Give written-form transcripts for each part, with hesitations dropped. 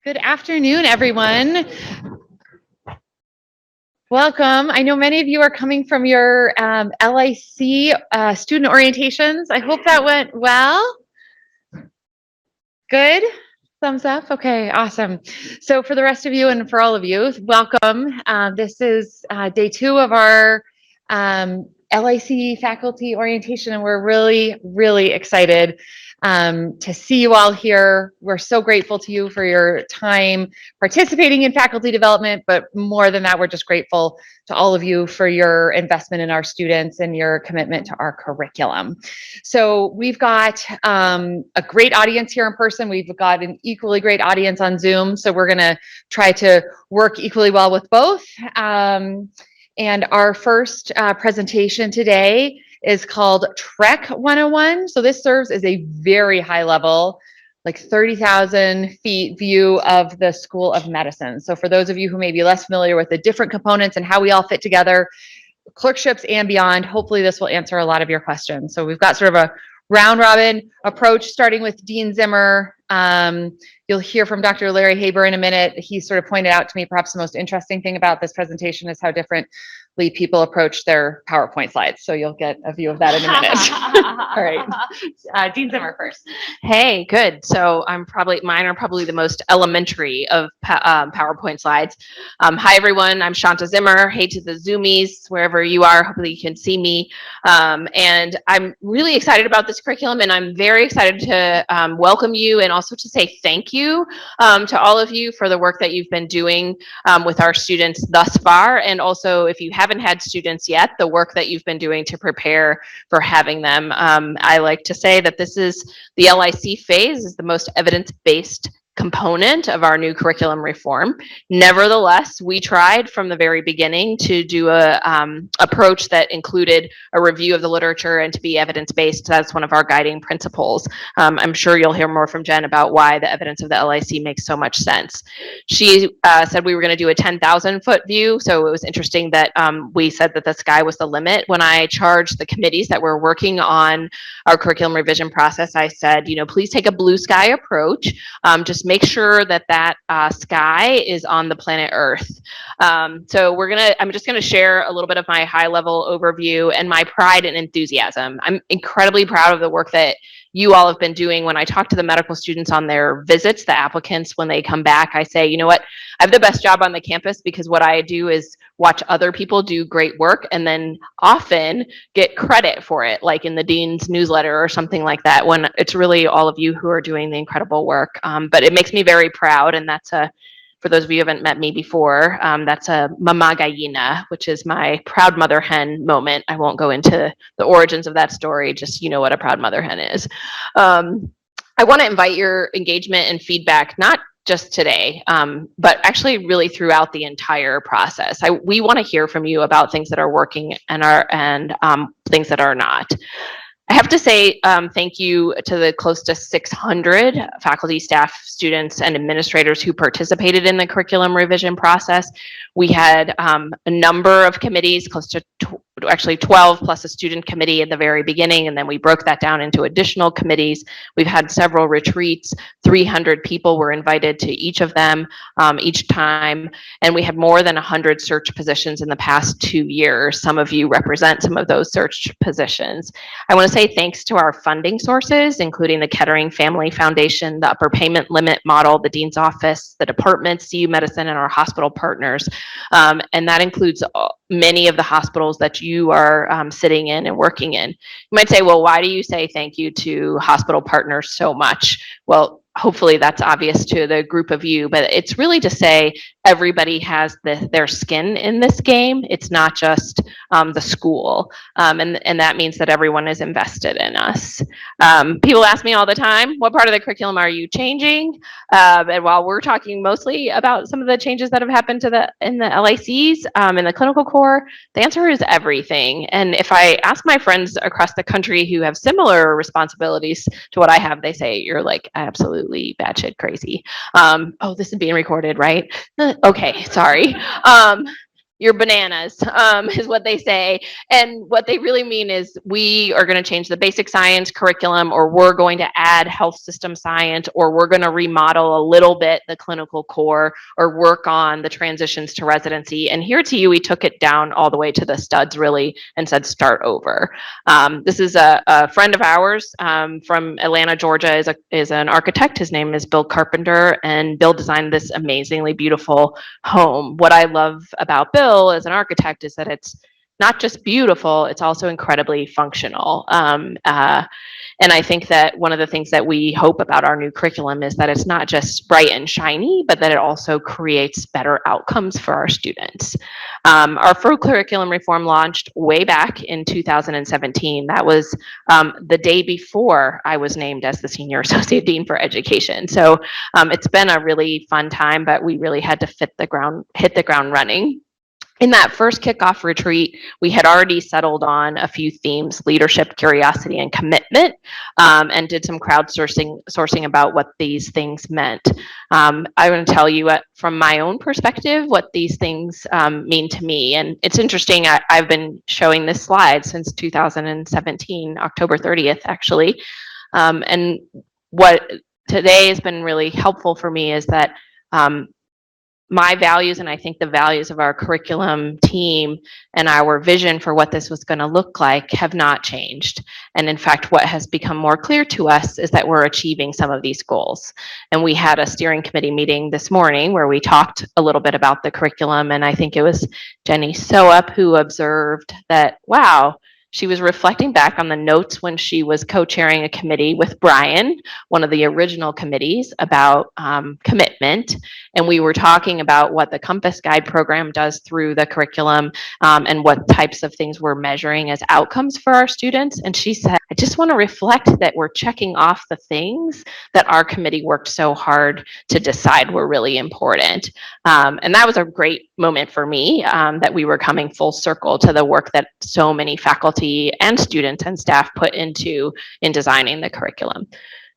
Good afternoon, everyone. Welcome. I know many of you are coming from your LIC student orientations. I hope that went well. Good? Thumbs up? Okay, awesome. So for the rest of you and for all of you, welcome. This is day 2 of our LIC faculty orientation, and we're really, really excited to see you all here. We're so grateful to you for your time participating in faculty development, but more than that, we're just grateful to all of you for your investment in our students and your commitment to our curriculum. So we've got a great audience here in person. We've got an equally great audience on Zoom. So we're gonna try to work equally well with both. And our first presentation today is called Trek 101. So this serves as a very high level, like 30,000 feet view of the School of Medicine. So for those of you who may be less familiar with the different components and how we all fit together, clerkships and beyond, hopefully this will answer a lot of your questions. So we've got sort of a round robin approach, starting with Dean Zimmer. You'll hear from Dr. Larry Haber in a minute. He sort of pointed out to me perhaps the most interesting thing about this presentation is how differently people approach their PowerPoint slides. So you'll get a view of that in a minute. All right, Dean Zimmer first. Hey, good. So mine are probably the most elementary of PowerPoint slides. Hi, everyone. I'm Shanta Zimmer. Hey to the Zoomies, wherever you are. Hopefully you can see me. And I'm really excited about this curriculum, and I'm very excited to welcome you and also to say thank you to all of you for the work that you've been doing with our students thus far. And also, if you haven't had students yet, the work that you've been doing to prepare for having them. I like to say that this is the LIC phase is the most evidence-based component of our new curriculum reform. Nevertheless, we tried from the very beginning to do a approach that included a review of the literature and to be evidence-based. That's one of our guiding principles. I'm sure you'll hear more from Jen about why the evidence of the LIC makes so much sense. She said we were going to do a 10,000 foot view, so it was interesting that we said that the sky was the limit. When I charged the committees that were working on our curriculum revision process, I said, please take a blue sky approach. Just make sure that that sky is on the planet Earth. So I'm just gonna share a little bit of my high level overview and my pride and enthusiasm. I'm incredibly proud of the work that you all have been doing. When I talk to the medical students on their visits, the applicants, when they come back, I say, you know what, I have the best job on the campus because what I do is watch other people do great work and then often get credit for it, like in the dean's newsletter or something like that, when it's really all of you who are doing the incredible work. But it makes me very proud, and that's for those of you who haven't met me before, that's a mama gallina, which is my proud mother hen moment. I won't go into the origins of that story, just what a proud mother hen is. I want to invite your engagement and feedback, not just today, but actually really throughout the entire process. We want to hear from you about things that are working and things that are not. I have to say thank you to the close to 600 faculty, staff, students, and administrators who participated in the curriculum revision process. We had a number of committees, close to actually 12 plus a student committee at the very beginning, and then we broke that down into additional committees. We've had several retreats. 300 people were invited to each of them each time, and we had more than 100 search positions in the past 2 years. Some of you represent some of those search positions. I want to say thanks to our funding sources, including the Kettering Family Foundation, the Upper Payment Limit Model, the Dean's Office, the department, CU Medicine, and our hospital partners. And that includes many of the hospitals that you are sitting in and working in. You might say, well, why do you say thank you to hospital partners so much? Well, hopefully that's obvious to the group of you, but it's really to say everybody has their skin in this game. It's not just the school, and that means that everyone is invested in us. People ask me all the time, what part of the curriculum are you changing? And while we're talking mostly about some of the changes that have happened in the LICs, in the clinical core, the answer is everything. And if I ask my friends across the country who have similar responsibilities to what I have, they say, you're like absolutely batshit crazy. Oh, this is being recorded, right? Okay, sorry. you're bananas, is what they say. And what they really mean is we are going to change the basic science curriculum, or we're going to add health system science, or we're going to remodel a little bit the clinical core, or work on the transitions to residency. And here at CU, we took it down all the way to the studs, really, and said start over. This is a friend of ours from Atlanta, Georgia, is an architect. His name is Bill Carpenter, and Bill designed this amazingly beautiful home. What I love about Bill as an architect is that it's not just beautiful, it's also incredibly functional. And I think that one of the things that we hope about our new curriculum is that it's not just bright and shiny, but that it also creates better outcomes for our students. Our full curriculum reform launched way back in 2017. That was the day before I was named as the Senior Associate Dean for Education. So it's been a really fun time, but we really had to hit the ground running. In that first kickoff retreat, we had already settled on a few themes: leadership, curiosity, and commitment, and did some crowdsourcing about what these things meant. I'm going to tell you from my own perspective what these things mean to me. And it's interesting, I've been showing this slide since 2017, October 30th, actually. And what today has been really helpful for me is that my values, and I think the values of our curriculum team and our vision for what this was going to look like, have not changed. And in fact, what has become more clear to us is that we're achieving some of these goals. And we had a steering committee meeting this morning where we talked a little bit about the curriculum. And I think it was Jenny Soap who observed that, wow, she was reflecting back on the notes when she was co-chairing a committee with Brian, one of the original committees, about commitment. And we were talking about what the Compass Guide program does through the curriculum, and what types of things we're measuring as outcomes for our students. And she said, I just want to reflect that we're checking off the things that our committee worked so hard to decide were really important. And that was a great moment for me, that we were coming full circle to the work that so many faculty and students and staff put in designing the curriculum.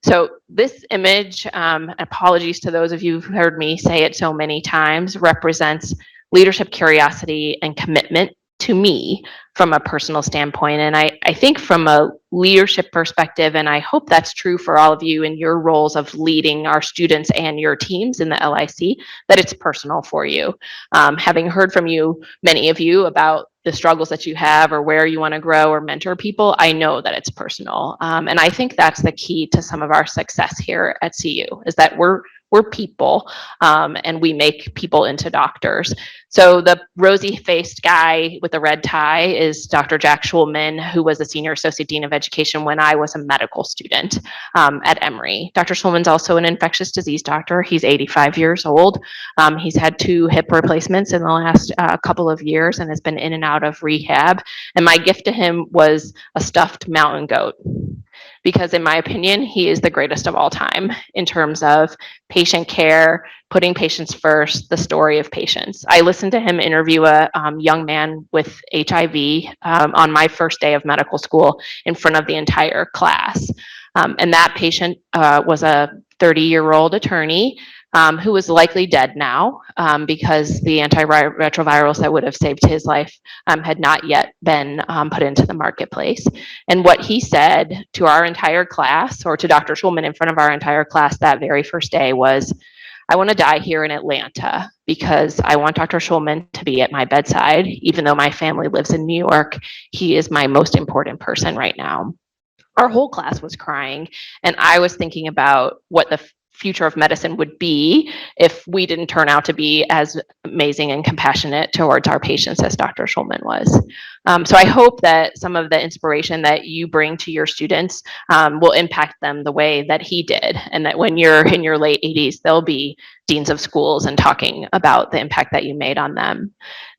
So this image, apologies to those of you who've heard me say it so many times, represents leadership, curiosity, and commitment to me from a personal standpoint. And I think from a leadership perspective, and I hope that's true for all of you in your roles of leading our students and your teams in the LIC, that it's personal for you. Having heard from you, many of you, about the struggles that you have or where you want to grow or mentor people, I know that it's personal. And I think that's the key to some of our success here at CU, is that we're people, and we make people into doctors. So the rosy-faced guy with the red tie is Dr. Jack Schulman, who was the Senior Associate Dean of Education when I was a medical student at Emory. Dr. Schulman's also an infectious disease doctor. He's 85 years old. He's had 2 hip replacements in the last couple of years and has been in and out of rehab. And my gift to him was a stuffed mountain goat, because in my opinion, he is the greatest of all time in terms of patient care, putting patients first, the story of patients. I listened to him interview a young man with HIV on my first day of medical school in front of the entire class. And that patient was a 30-year-old attorney who was likely dead now, because the antiretrovirals that would have saved his life had not yet been put into the marketplace. And what he said to our entire class, or to Dr. Schulman in front of our entire class that very first day, was, I want to die here in Atlanta because I want Dr. Schulman to be at my bedside. Even though my family lives in New York, he is my most important person right now. Our whole class was crying, and I was thinking about what the future of medicine would be if we didn't turn out to be as amazing and compassionate towards our patients as Dr. Schulman was. So I hope that some of the inspiration that you bring to your students will impact them the way that he did, and that when you're in your late 80s, they'll be deans of schools and talking about the impact that you made on them.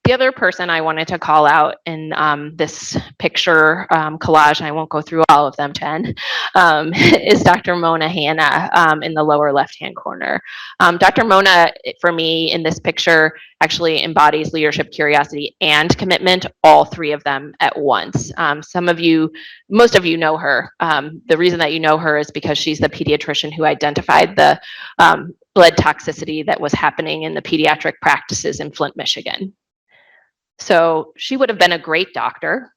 The other person I wanted to call out in this picture collage, and I won't go through all of them, Jen, is Dr. Mona Hanna in the lower left-hand corner. Dr. Mona, for me, in this picture, actually embodies leadership, curiosity, and commitment, all 3 of them at once. Most of you know her. The reason that you know her is because she's the pediatrician who identified the lead toxicity that was happening in the pediatric practices in Flint, Michigan. So she would have been a great doctor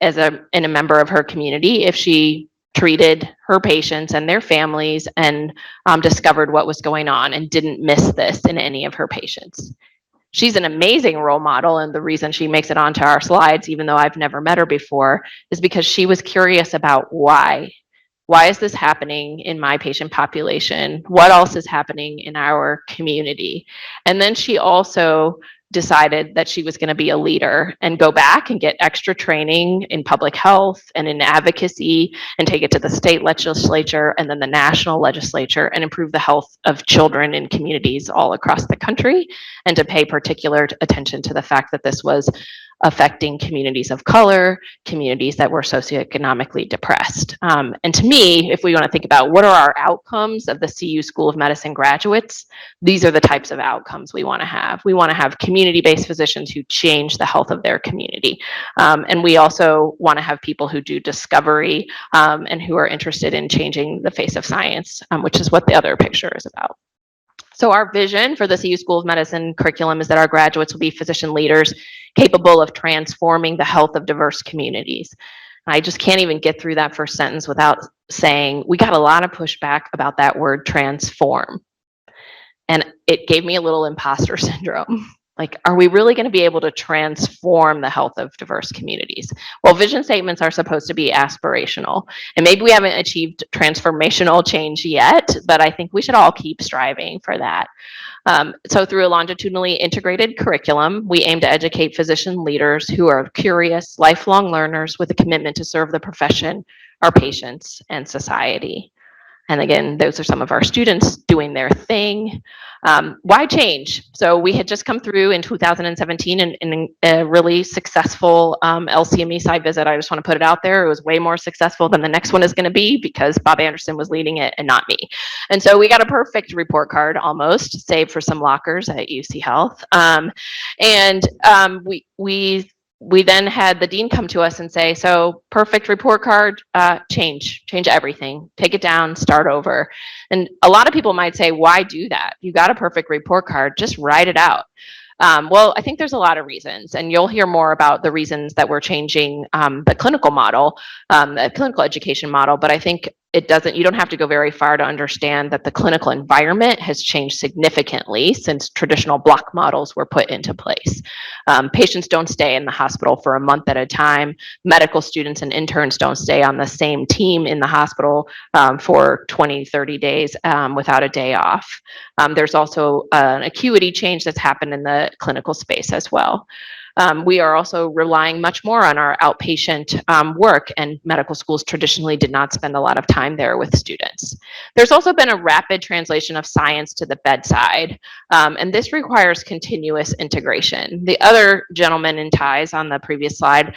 and a member of her community if she treated her patients and their families and discovered what was going on and didn't miss this in any of her patients. She's an amazing role model, and the reason she makes it onto our slides, even though I've never met her before, is because she was curious about why. Why is this happening in my patient population? What else is happening in our community? And then she also decided that she was going to be a leader and go back and get extra training in public health and in advocacy and take it to the state legislature and then the national legislature and improve the health of children in communities all across the country, and to pay particular attention to the fact that this was affecting communities of color, communities that were socioeconomically depressed. And to me, if we want to think about what are our outcomes of the CU School of Medicine graduates, these are the types of outcomes we want to have. We want to have community-based physicians who change the health of their community. And we also want to have people who do discovery and who are interested in changing the face of science, which is what the other picture is about. So our vision for the CU School of Medicine curriculum is that our graduates will be physician leaders capable of transforming the health of diverse communities. I just can't even get through that first sentence without saying we got a lot of pushback about that word transform. And it gave me a little imposter syndrome. Like, are we really going to be able to transform the health of diverse communities? Well, vision statements are supposed to be aspirational, and maybe we haven't achieved transformational change yet, but I think we should all keep striving for that. So through a longitudinally integrated curriculum, we aim to educate physician leaders who are curious, lifelong learners with a commitment to serve the profession, our patients, and society. And again, those are some of our students doing their thing. Why change? So we had just come through in 2017 in a really successful LCME site visit. I just want to put it out there. It was way more successful than the next one is going to be because Bob Anderson was leading it and not me. And so we got a perfect report card almost, save for some lockers at UC Health. We then had the dean come to us and say, so perfect report card, change everything, take it down, start over. And a lot of people might say, why do that? You got a perfect report card, just write it out. Well, I think there's a lot of reasons, and you'll hear more about the reasons that we're changing the clinical model, the clinical education model, but I think you don't have to go very far to understand that the clinical environment has changed significantly since traditional block models were put into place. Patients don't stay in the hospital for a month at a time. Medical students and interns don't stay on the same team in the hospital for 20, 30 days without a day off. There's also an acuity change that's happened in the clinical space as well. We are also relying much more on our outpatient work, and medical schools traditionally did not spend a lot of time there with students. There's also been a rapid translation of science to the bedside, and this requires continuous integration. The other gentleman in ties on the previous slide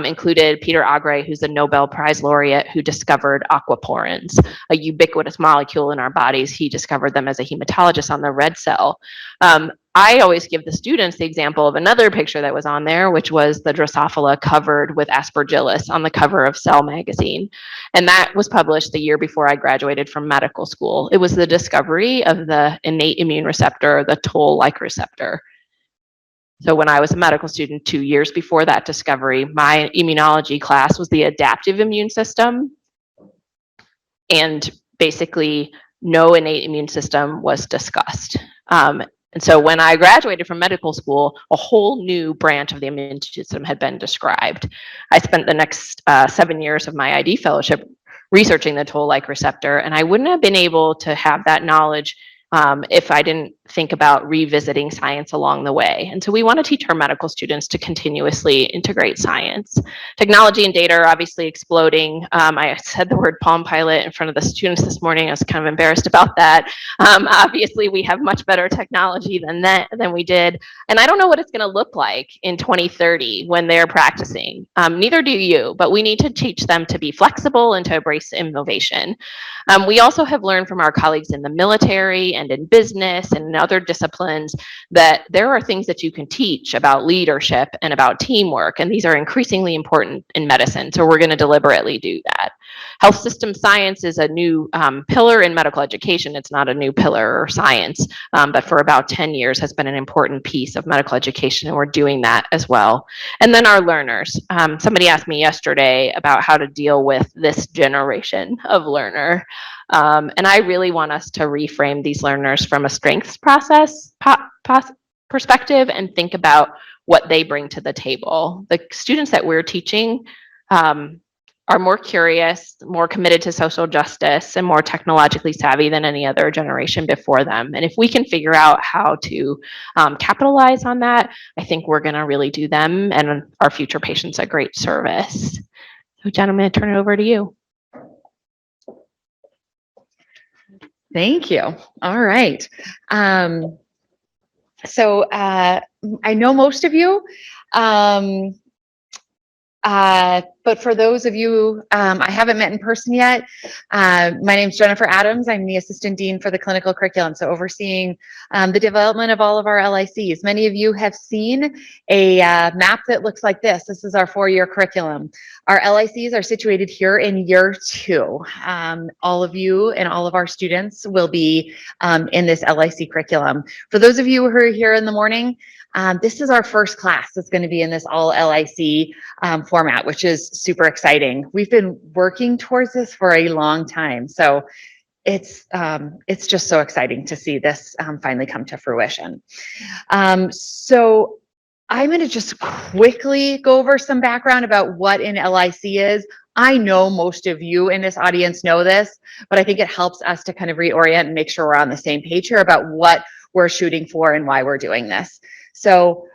included Peter Agre, who's a Nobel Prize laureate who discovered aquaporins, a ubiquitous molecule in our bodies. He discovered them as a hematologist on the red cell. I always give the students the example of another picture that was on there, which was the Drosophila covered with aspergillus on the cover of Cell magazine. And that was published the year before I graduated from medical school. It was the discovery of the innate immune receptor, the toll-like receptor. So when I was a medical student 2 years before that discovery, my immunology class was the adaptive immune system. And basically, no innate immune system was discussed. And so when I graduated from medical school, a whole new branch of the immune system had been described. I spent the next 7 years of my ID fellowship researching the toll-like receptor, and I wouldn't have been able to have that knowledge if I didn't think about revisiting science along the way. And so we want to teach our medical students to continuously integrate science. Technology and data are obviously exploding. I said the word Palm Pilot in front of the students this morning. I was kind of embarrassed about that. Obviously, we have much better technology than we did. And I don't know what it's going to look like in 2030 when they're practicing. Neither do you, but we need to teach them to be flexible and to embrace innovation. We also have learned from our colleagues in the military and in business and in other disciplines, that there are things that you can teach about leadership and about teamwork, and these are increasingly important in medicine, so we're going to deliberately do that. Health system science is a new pillar in medical education. It's not a new pillar or science, but for about 10 years has been an important piece of medical education, and we're doing that as well. And then our learners. Somebody asked me yesterday about how to deal with this generation of learner. And I really want us to reframe these learners from a strengths perspective and think about what they bring to the table. The students that we're teaching are more curious, more committed to social justice, and more technologically savvy than any other generation before them. And if we can figure out how to capitalize on that, I think we're going to really do them and our future patients a great service. So Jen, I'm going to turn it over to you. Thank you. All right. So I know most of you, but for those of you I haven't met in person yet, my name's Jennifer Adams. I'm the Assistant Dean for the Clinical Curriculum, so overseeing the development of all of our LICs. Many of you have seen a map that looks like this. This is our 4-year curriculum. Our LICs are situated here in year 2. All of you and all of our students will be in this LIC curriculum. For those of you who are here in the morning, this is our first class that's going to be in this all LIC format, which is super exciting. We've been working towards this for a long time, so it's just so exciting to see this finally come to fruition. So I'm going to just quickly go over some background about what an LIC is. I know most of you in this audience know this, but I think it helps us to kind of reorient and make sure we're on the same page here about what we're shooting for and why we're doing this. So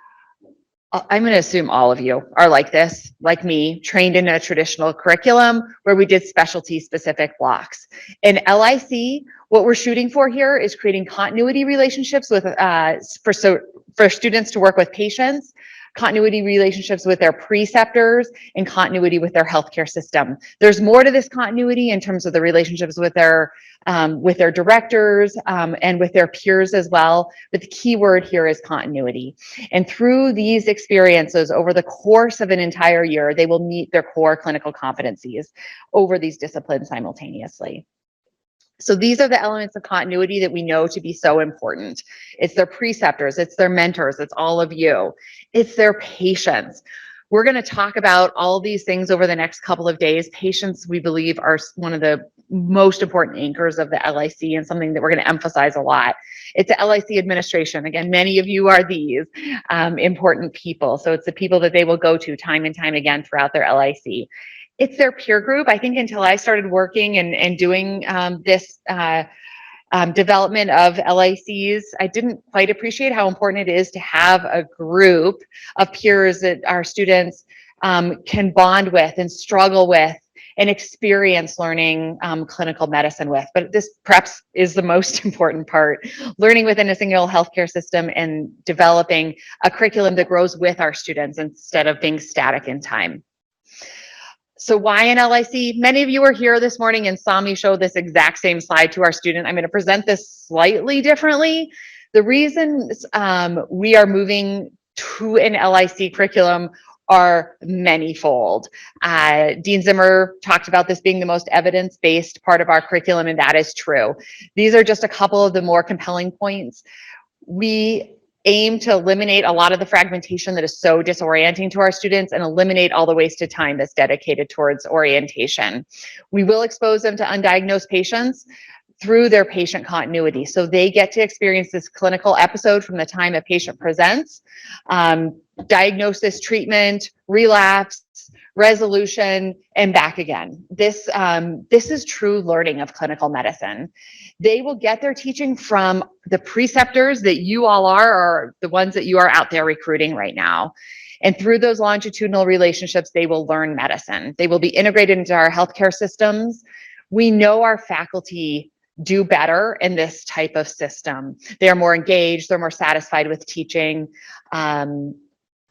I'm going to assume all of you are like this, like me, trained in a traditional curriculum where we did specialty specific blocks. In LIC, what we're shooting for here is creating continuity relationships with for students to work with patients, continuity relationships with their preceptors, and continuity with their healthcare system. There's more to this continuity in terms of the relationships with their directors and with their peers as well. But the key word here is continuity. And through these experiences over the course of an entire year, they will meet their core clinical competencies over these disciplines simultaneously. So these are the elements of continuity that we know to be so important. It's their preceptors, it's their mentors, it's all of you. It's their patients. We're going to talk about all these things over the next couple of days. Patients, we believe, are one of the most important anchors of the LIC and something that we're going to emphasize a lot. It's the LIC administration. Again, many of you are these important people. So it's the people that they will go to time and time again throughout their LIC. It's their peer group. I think until I started working and doing this development of LICs, I didn't quite appreciate how important it is to have a group of peers that our students can bond with and struggle with and experience learning clinical medicine with. But this perhaps is the most important part, learning within a single healthcare system and developing a curriculum that grows with our students instead of being static in time. So why an LIC? Many of you were here this morning and saw me show this exact same slide to our student. I'm going to present this slightly differently. The reasons we are moving to an LIC curriculum are manyfold. Dean Zimmer talked about this being the most evidence-based part of our curriculum, and that is true. These are just a couple of the more compelling points. We aim to eliminate a lot of the fragmentation that is so disorienting to our students and eliminate all the wasted time that's dedicated towards orientation. We will expose them to undiagnosed patients through their patient continuity. So they get to experience this clinical episode from the time a patient presents, diagnosis, treatment, relapse, resolution, and back again. This is true learning of clinical medicine. They will get their teaching from the preceptors that you all are, or the ones that you are out there recruiting right now. And through those longitudinal relationships, they will learn medicine. They will be integrated into our healthcare systems. We know our faculty do better in this type of system. They are more engaged, they're more satisfied with teaching.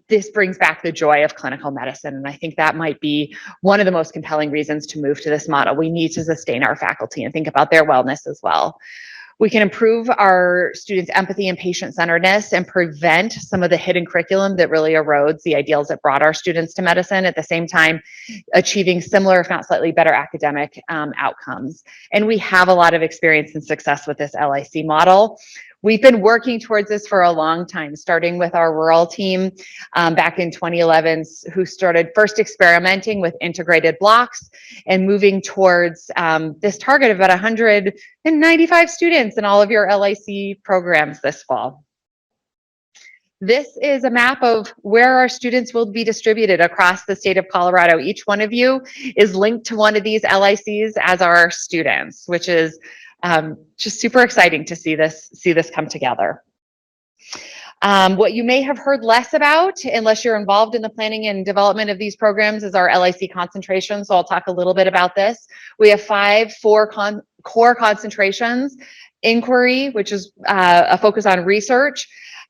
This brings back the joy of clinical medicine. And I think that might be one of the most compelling reasons to move to this model. We need to sustain our faculty and think about their wellness as well. We can improve our students' empathy and patient-centeredness and prevent some of the hidden curriculum that really erodes the ideals that brought our students to medicine, at the same time achieving similar, if not slightly better, academic outcomes. And we have a lot of experience and success with this LIC model. We've been working towards this for a long time, starting with our rural team back in 2011, who started first experimenting with integrated blocks and moving towards this target of about 195 students in all of your LIC programs this fall. This is a map of where our students will be distributed across the state of Colorado. Each one of you is linked to one of these LICs as our students, which is just super exciting to see this come together. What you may have heard less about, unless you're involved in the planning and development of these programs, is our LIC concentrations. So I'll talk a little bit about this. We have four core concentrations: inquiry, which is a focus on research;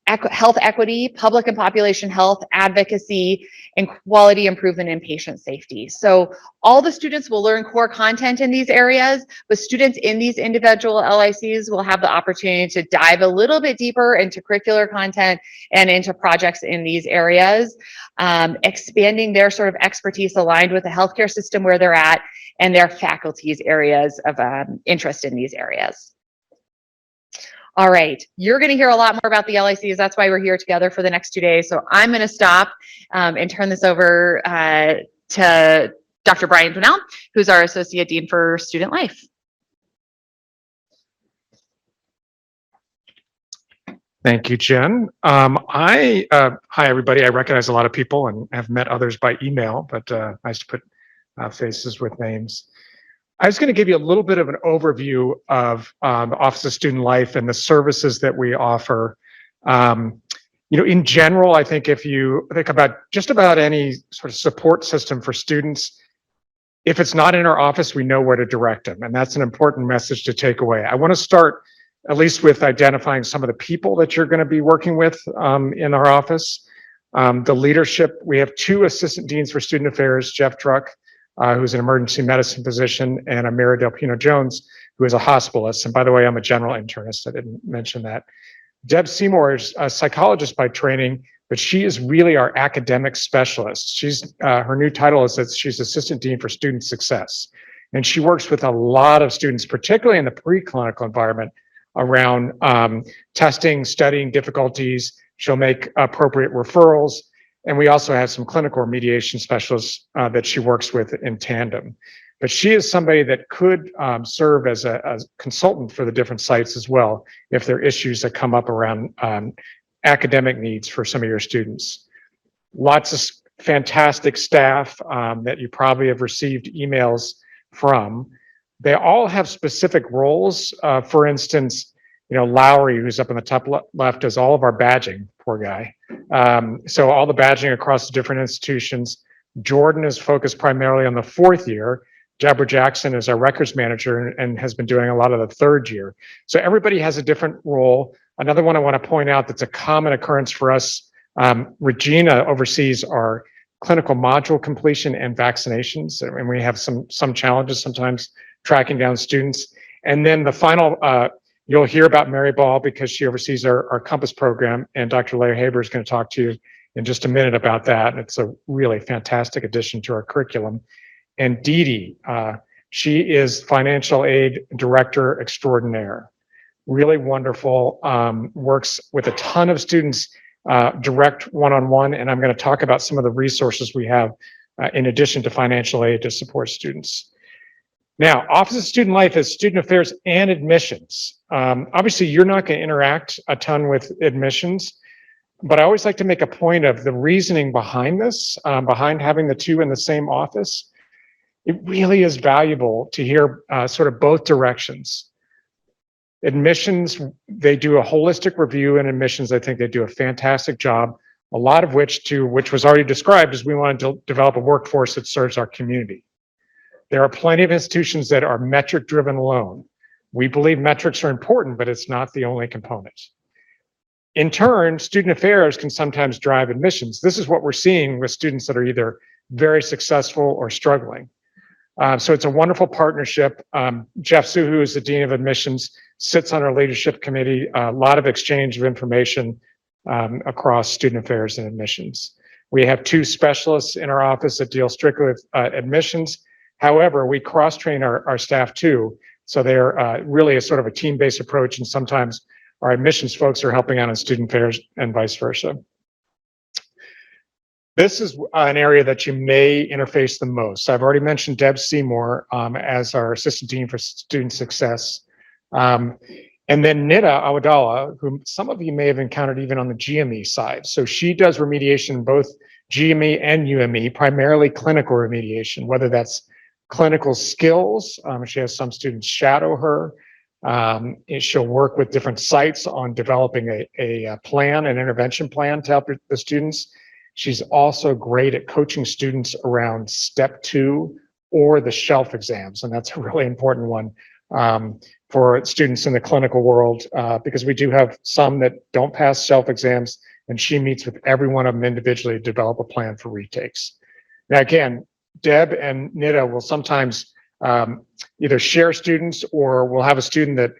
health equity, public and population health, advocacy, and quality improvement in patient safety. So all the students will learn core content in these areas, but students in these individual LICs will have the opportunity to dive a little bit deeper into curricular content and into projects in these areas, expanding their sort of expertise aligned with the healthcare system where they're at and their faculty's areas of interest in these areas. All right, you're going to hear a lot more about the LICs. That's why we're here together for the next 2 days. So I'm going to stop and turn this over to Dr. Brian Dwinell, who's our Associate Dean for Student Life. Thank you, Jen. Hi, everybody. I recognize a lot of people and have met others by email, but nice to put faces with names. I was going to give you a little bit of an overview of the Office of Student Life and the services that we offer. In general, I think if you think about just about any sort of support system for students, if it's not in our office, we know where to direct them. And that's an important message to take away. I want to start at least with identifying some of the people that you're going to be working with in our office. The leadership, we have 2 assistant deans for student affairs, Jeff Druck, who's an emergency medicine physician, and Amira Del Pino Jones, who is a hospitalist. And by the way, I'm a general internist. I didn't mention that. Deb Seymour is a psychologist by training, but she is really our academic specialist. She's her new title is that she's assistant dean for student success. And she works with a lot of students, particularly in the preclinical environment, around testing, studying difficulties. She'll make appropriate referrals. And we also have some clinical remediation specialists that she works with in tandem. But she is somebody that could serve as a consultant for the different sites as well, if there are issues that come up around academic needs for some of your students. Lots of fantastic staff that you probably have received emails from. They all have specific roles. For instance, Lowry, who's up in the top left, does all of our badging, poor guy. So all the badging across the different institutions. Jordan is focused primarily on the 4th year. Deborah Jackson is our records manager and has been doing a lot of the 3rd year. So everybody has a different role. Another one I want to point out that's a common occurrence for us, Regina oversees our clinical module completion and vaccinations, and we have some challenges sometimes tracking down students. And then the final, you'll hear about Mary Ball because she oversees our Compass program, and Dr. Larry Haber is going to talk to you in just a minute about that. It's a really fantastic addition to our curriculum. And Dee Dee, she is financial aid director extraordinaire. Really wonderful, works with a ton of students, direct one-on-one, and I'm going to talk about some of the resources we have in addition to financial aid to support students. Now, Office of Student Life is student affairs and admissions. Obviously, you're not going to interact a ton with admissions, but I always like to make a point of the reasoning behind this, behind having the 2 in the same office. It really is valuable to hear sort of both directions. Admissions, they do a holistic review in admissions. I think they do a fantastic job, a lot of which was already described, is we want to develop a workforce that serves our community. There are plenty of institutions that are metric driven alone. We believe metrics are important, but it's not the only component. In turn, student affairs can sometimes drive admissions. This is what we're seeing with students that are either very successful or struggling. So it's a wonderful partnership. Jeff Suhu is the Dean of Admissions, sits on our leadership committee, a lot of exchange of information across student affairs and admissions. We have 2 specialists in our office that deal strictly with admissions. However, we cross-train our staff too. So they're really a sort of a team-based approach, and sometimes our admissions folks are helping out on student affairs and vice versa. This is an area that you may interface the most. I've already mentioned Deb Seymour as our Assistant Dean for Student Success. And then Nida Awadallah, whom some of you may have encountered even on the GME side. So she does remediation in both GME and UME, primarily clinical remediation, whether that's clinical skills. She has some students shadow her. She'll work with different sites on developing a plan, an intervention plan to help the students. She's also great at coaching students around step 2 or the shelf exams. And that's a really important one for students in the clinical world, because we do have some that don't pass shelf exams, and she meets with every one of them individually to develop a plan for retakes. Now, again, Deb and Nida will sometimes either share students, or we'll have a student that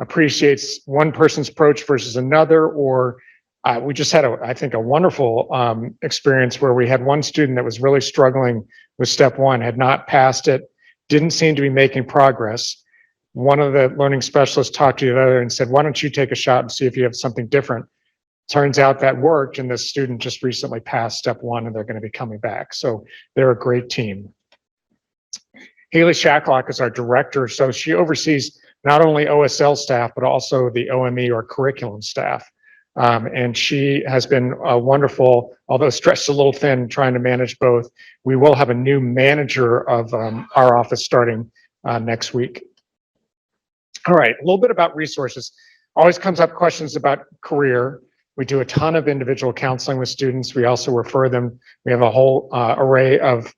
appreciates one person's approach versus another, or we just had, I think, a wonderful experience where we had one student that was really struggling with step 1, had not passed it, didn't seem to be making progress. One of the learning specialists talked to the other and said, why don't you take a shot and see if you have something different? Turns out that worked, and this student just recently passed step 1, and they're going to be coming back. So they're a great team. Haley Shacklock is our director. So she oversees not only OSL staff, but also the OME or curriculum staff. And she has been wonderful, although stretched a little thin trying to manage both. We will have a new manager of our office starting next week. All right, a little bit about resources. Always comes up questions about career. We do a ton of individual counseling with students. We also refer them. We have a whole array of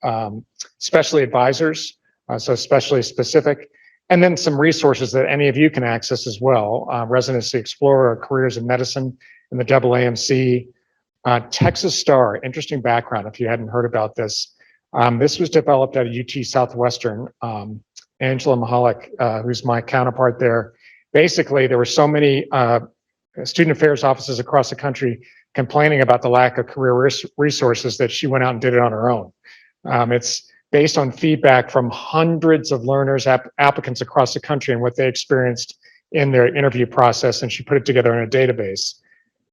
specialty advisors, so especially specific, and then some resources that any of you can access as well. Residency Explorer, Careers in Medicine, and the AAMC. Texas Star, interesting background if you hadn't heard about this. This was developed at UT Southwestern. Angela Mahalik, who's my counterpart there. Basically, there were so many student affairs offices across the country complaining about the lack of career resources that she went out and did it on her own. It's based on feedback from hundreds of learners, applicants across the country, and what they experienced in their interview process, and she put it together in a database.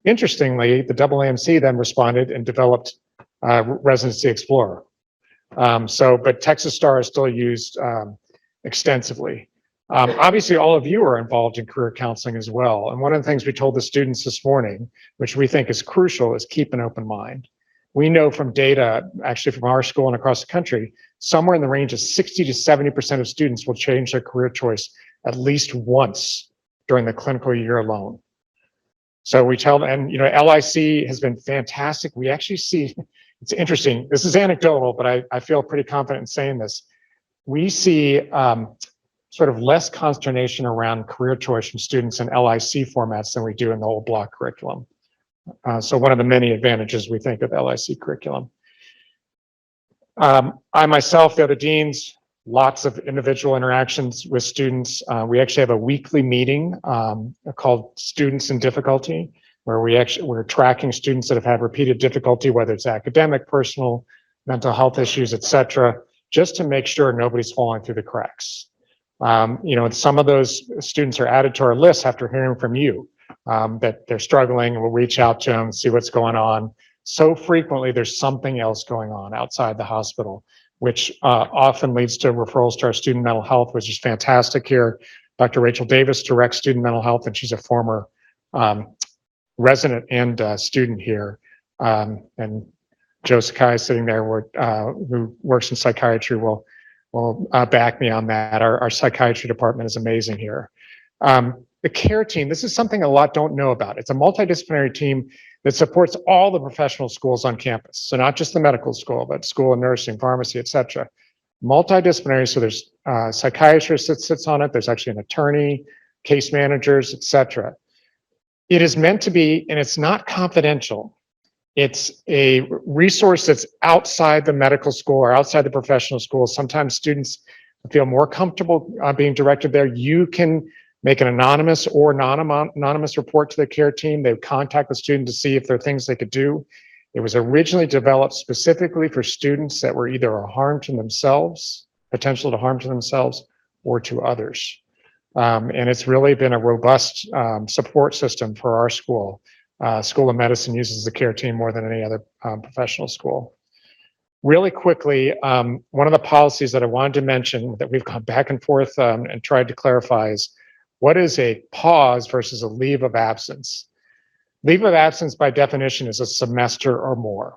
Interestingly, the AAMC then responded and developed Residency Explorer. But Texas Star is still used extensively. Obviously, all of you are involved in career counseling as well. And one of the things we told the students this morning, which we think is crucial, is keep an open mind. We know from data, actually from our school and across the country, somewhere in the range of 60 to 70% of students will change their career choice at least once during the clinical year alone. So we tell them, and LIC has been fantastic. We actually see, it's interesting, this is anecdotal, but I feel pretty confident in saying this. We see sort of less consternation around career choice from students in LIC formats than we do in the whole block curriculum. So one of the many advantages we think of LIC curriculum. I myself, the other deans, lots of individual interactions with students. We actually have a weekly meeting called Students in Difficulty, where we're tracking students that have had repeated difficulty, whether it's academic, personal, mental health issues, etc., just to make sure nobody's falling through the cracks. And some of those students are added to our list after hearing from you that they're struggling, and we'll reach out to them, see what's going on. So frequently there's something else going on outside the hospital, which often leads to referrals to our student mental health, which is fantastic here. Dr. Rachel Davis directs student mental health, and she's a former resident and student here. And Joe Sakai sitting there, who works in psychiatry, will back me on that. Our psychiatry department is amazing here. The care team, this is something a lot don't know about. It's a multidisciplinary team that supports all the professional schools on campus. So not just the medical school, but school of nursing, pharmacy, etc. Multidisciplinary, so there's a psychiatrist that sits on it. There's actually an attorney, case managers, etc. It is meant to be, and it's not confidential. It's a resource that's outside the medical school or outside the professional school. Sometimes students feel more comfortable being directed there. You can make an anonymous or non-anonymous report to the care team. They would contact the student to see if there are things they could do. It was originally developed specifically for students that were either a harm to themselves, potential to harm to themselves, or to others. And it's really been a robust support system for our school. School of Medicine uses the care team more than any other professional school. Really quickly, one of the policies that I wanted to mention that we've gone back and forth and tried to clarify is, what is a pause versus a leave of absence? Leave of absence by definition is a semester or more.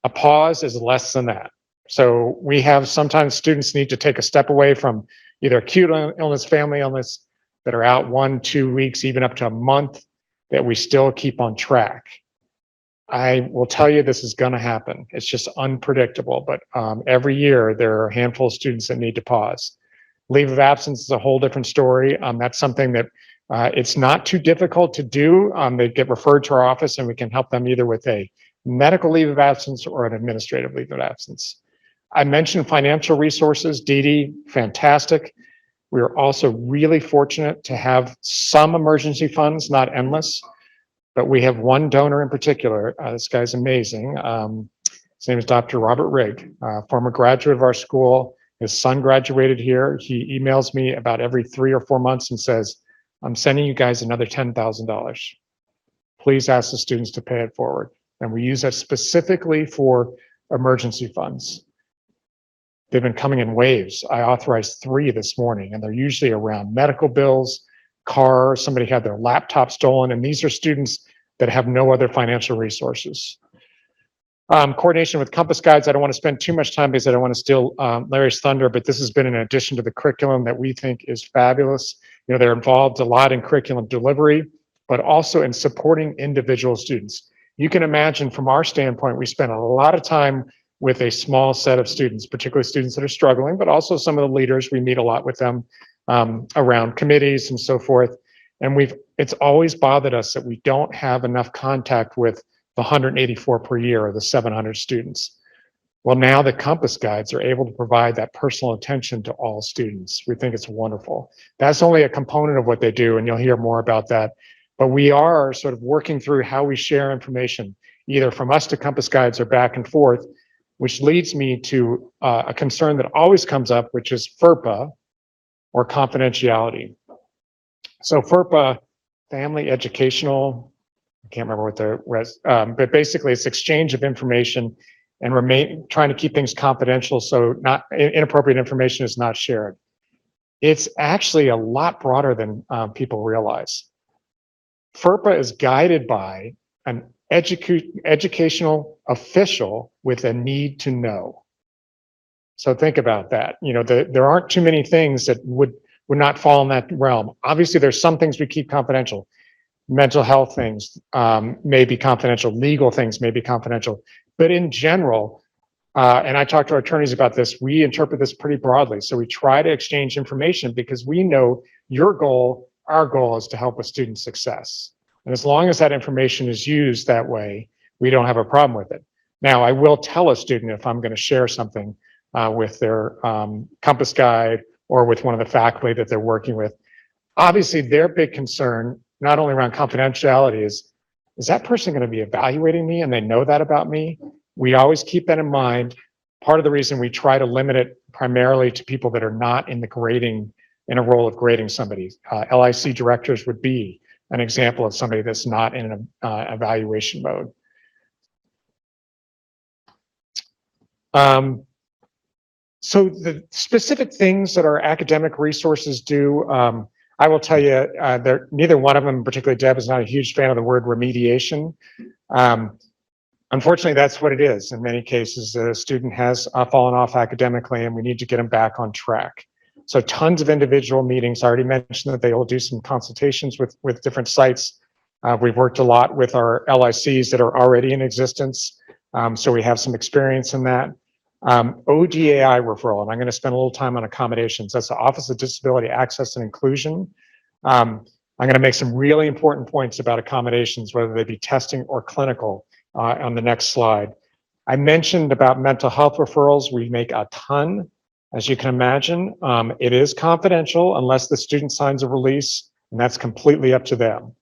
A pause is less than that. So we have sometimes students need to take a step away from either acute illness, family illness, that are out 1-2 weeks, even up to a month, that we still keep on track. I will tell you this is going to happen. It's just unpredictable, but every year there are a handful of students that need to pause. Leave of absence is a whole different story. That's something that it's not too difficult to do. They get referred to our office and we can help them either with a medical leave of absence or an administrative leave of absence. I mentioned financial resources. Dee Dee, fantastic. We are also really fortunate to have some emergency funds, not endless, but we have one donor in particular. This guy's amazing. His name is Dr. Robert Rigg, former graduate of our school. His son graduated here. He emails me about every 3 or 4 months and says, I'm sending you guys another $10,000. Please ask the students to pay it forward. And we use that specifically for emergency funds. They've been coming in waves. I authorized 3 this morning, and they're usually around medical bills, car, somebody had their laptop stolen, and these are students that have no other financial resources. Coordination with Compass Guides, I don't want to spend too much time because I don't want to steal Larry's thunder, but this has been an addition to the curriculum that we think is fabulous. You know, they're involved a lot in curriculum delivery, but also in supporting individual students. You can imagine from our standpoint, we spend a lot of time with a small set of students, particularly students that are struggling, but also some of the leaders. We meet a lot with them around committees and so forth. And it's always bothered us that we don't have enough contact with the 184 per year or the 700 students. Well, now the Compass Guides are able to provide that personal attention to all students. We think it's wonderful. That's only a component of what they do, and you'll hear more about that. But we are sort of working through how we share information, either from us to Compass Guides or back and forth, which leads me to a concern that always comes up, which is FERPA, or confidentiality. So FERPA, Family Educational, I can't remember what the rest, but basically it's exchange of information and trying to keep things confidential so not inappropriate information is not shared. It's actually a lot broader than people realize. FERPA is guided by an educational official with a need to know. So think about that. You know, there aren't too many things that would not fall in that realm. Obviously, there's some things we keep confidential. Mental health things may be confidential. Legal things may be confidential. But in general, and I talked to our attorneys about this, we interpret this pretty broadly. So we try to exchange information because we know your goal, our goal is to help with student success. And as long as that information is used that way, we don't have a problem with it. Now, I will tell a student if I'm going to share something with their Compass Guide or with one of the faculty that they're working with. Obviously, their big concern, not only around confidentiality, is that person going to be evaluating me and they know that about me? We always keep that in mind. Part of the reason we try to limit it primarily to people that are not in the grading, in a role of grading somebody. LIC directors would be an example of somebody that's not in an evaluation mode. So the specific things that our academic resources do, I will tell you, neither one of them, particularly Deb, is not a huge fan of the word remediation. Unfortunately, that's what it is. In many cases, the student has fallen off academically and we need to get them back on track. So tons of individual meetings. I already mentioned that they will do some consultations with different sites. We've worked a lot with our LICs that are already in existence. So we have some experience in that. ODAI referral, and I'm going to spend a little time on accommodations. That's the Office of Disability Access and Inclusion. I'm going to make some really important points about accommodations, whether they be testing or clinical, on the next slide. I mentioned about mental health referrals. We make a ton. As you can imagine, it is confidential unless the student signs a release, and that's completely up to them.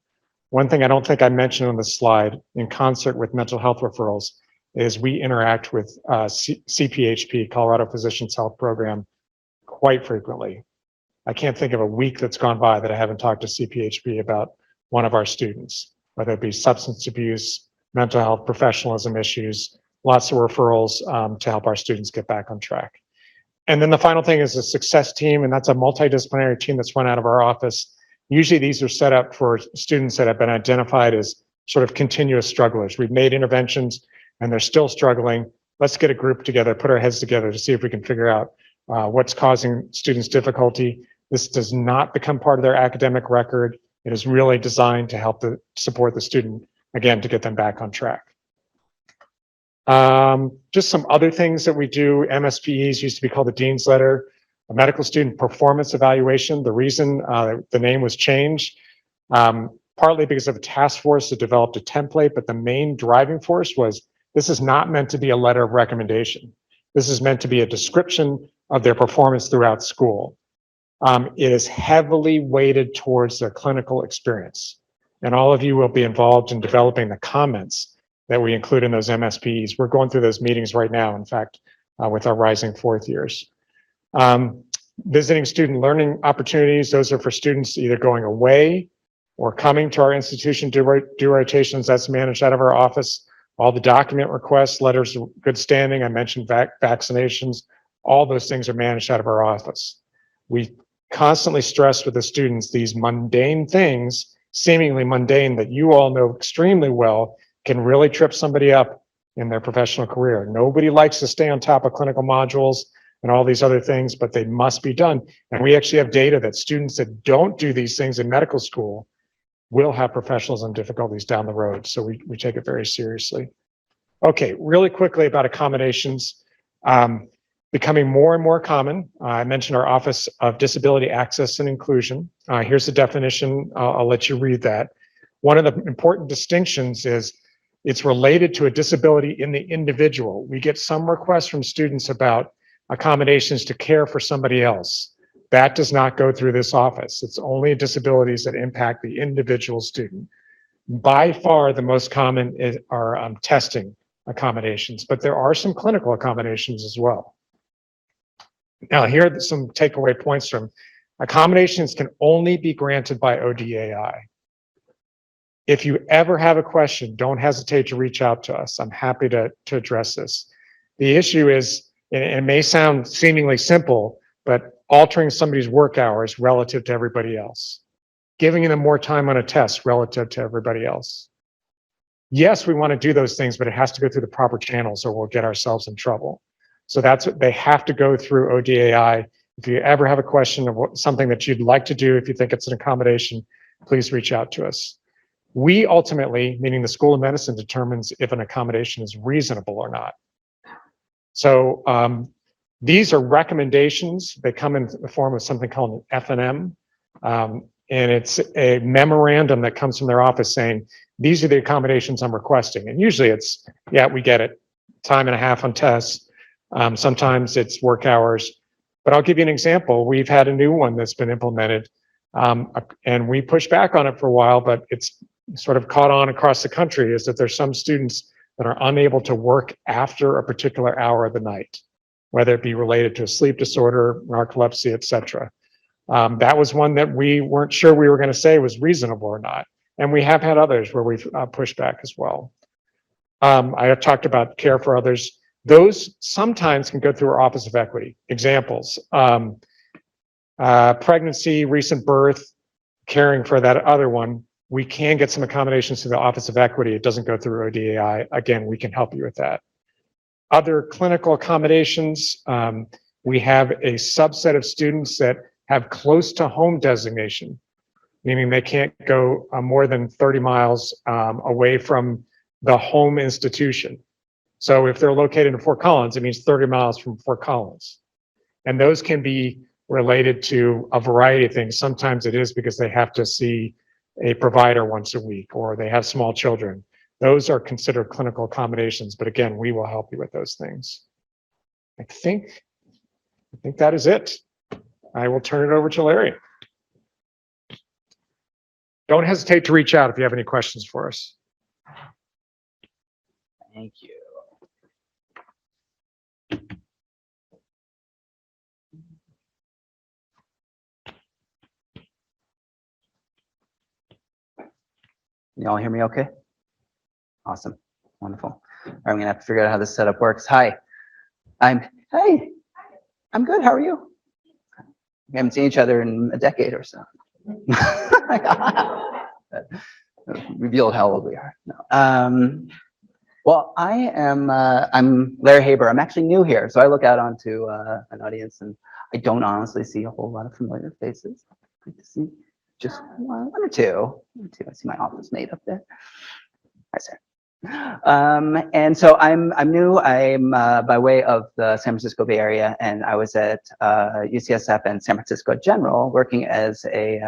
One thing I don't think I mentioned on the slide, in concert with mental health referrals, is we interact with CPHP, Colorado Physicians Health Program, quite frequently. I can't think of a week that's gone by that I haven't talked to CPHP about one of our students, whether it be substance abuse, mental health, professionalism issues, lots of referrals to help our students get back on track. And then the final thing is a success team, and that's a multidisciplinary team that's run out of our office. Usually these are set up for students that have been identified as sort of continuous strugglers. We've made interventions and they're still struggling. Let's get a group together, put our heads together to see if we can figure out what's causing students difficulty. This does not become part of their academic record. It is really designed to help support the student, again, to get them back on track. Just some other things that we do. MSPEs used to be called the Dean's Letter. A medical student performance evaluation. The reason the name was changed, partly because of a task force that developed a template, but the main driving force was this is not meant to be a letter of recommendation. This is meant to be a description of their performance throughout school. It is heavily weighted towards their clinical experience. And all of you will be involved in developing the comments that we include in those MSPs. We're going through those meetings right now, in fact, with our rising fourth years. Visiting student learning opportunities, those are for students either going away or coming to our institution to do rotations. That's managed out of our office. All the document requests, letters of good standing, I mentioned vaccinations, all those things are managed out of our office. We constantly stress with the students these mundane things, seemingly mundane, that you all know extremely well can really trip somebody up in their professional career. Nobody likes to stay on top of clinical modules and all these other things, but they must be done. And we actually have data that students that don't do these things in medical school will have professionalism difficulties down the road. So we take it very seriously. Okay, really quickly about accommodations. Becoming more and more common. I mentioned our Office of Disability Access and Inclusion. Here's the definition. I'll let you read that. One of the important distinctions is it's related to a disability in the individual. We get some requests from students about accommodations to care for somebody else. That does not go through this office. It's only disabilities that impact the individual student. By far, the most common are testing accommodations, but there are some clinical accommodations as well. Now, here are some takeaway points from accommodations can only be granted by ODAI. If you ever have a question, don't hesitate to reach out to us. I'm happy to address this. The issue is, and it may sound seemingly simple, but altering somebody's work hours relative to everybody else, giving them more time on a test relative to everybody else. Yes, we want to do those things, but it has to go through the proper channels or we'll get ourselves in trouble. So that's what they have to go through ODAI. If you ever have a question of something that you'd like to do, if you think it's an accommodation, please reach out to us. We ultimately, meaning the School of Medicine, determines if an accommodation is reasonable or not. So these are recommendations. They come in the form of something called an FNM. And it's a memorandum that comes from their office saying, these are the accommodations I'm requesting. And usually it's, yeah, we get it. Time and a half on tests. Sometimes it's work hours. But I'll give you an example. We've had a new one that's been implemented. And we pushed back on it for a while, but it's sort of caught on across the country, is that there's some students that are unable to work after a particular hour of the night, whether it be related to a sleep disorder, narcolepsy, etc. That was one that we weren't sure we were going to say was reasonable or not. And we have had others where we've pushed back as well. I have talked about care for others. Those sometimes can go through our Office of Equity. Examples, pregnancy, recent birth, caring for that other one. We can get some accommodations to the Office of Equity. It doesn't go through ODAI. Again, we can help you with that. Other clinical accommodations, we have a subset of students that have close to home designation, meaning they can't go more than 30 miles away from the home institution. So if they're located in Fort Collins, it means 30 miles from Fort Collins. And those can be related to a variety of things. Sometimes it is because they have to see a provider once a week, or they have small children. Those are considered clinical accommodations, but again, we will help you with those things. I think I think that is it. I will turn it over to Larry. Don't hesitate to reach out if you have any questions for us. Thank you. You all hear me okay? Awesome. Wonderful. All right, I'm gonna have to figure out how this setup works. Hey, I'm good. How are you? We haven't seen each other in a decade or so. Revealed how old we are. No. Well, I'm Larry Haber. I'm actually new here, so I look out onto an audience and I don't honestly see a whole lot of familiar faces. I see just one or two. I see my office mate up there. Hi, sir. And so I'm new. I'm by way of the San Francisco Bay Area, and I was at UCSF and San Francisco General working as a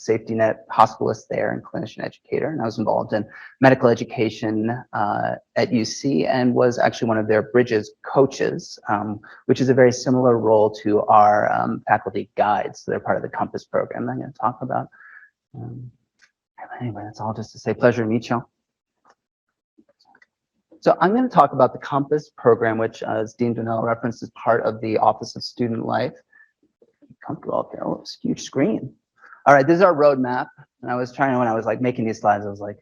safety net hospitalist there and clinician educator. And I was involved in medical education at UC and was actually one of their Bridges coaches, which is a very similar role to our faculty guides. So they're part of the COMPASS program that I'm going to talk about. Anyway, that's all just to say pleasure to meet you. So I'm going to talk about the COMPASS program, which, as Dean Donnell referenced, is part of the Office of Student Life. Comfortable up there. Oh, it's a huge screen. All right, this is our roadmap. And I was trying to, when I was like making these slides, I was like,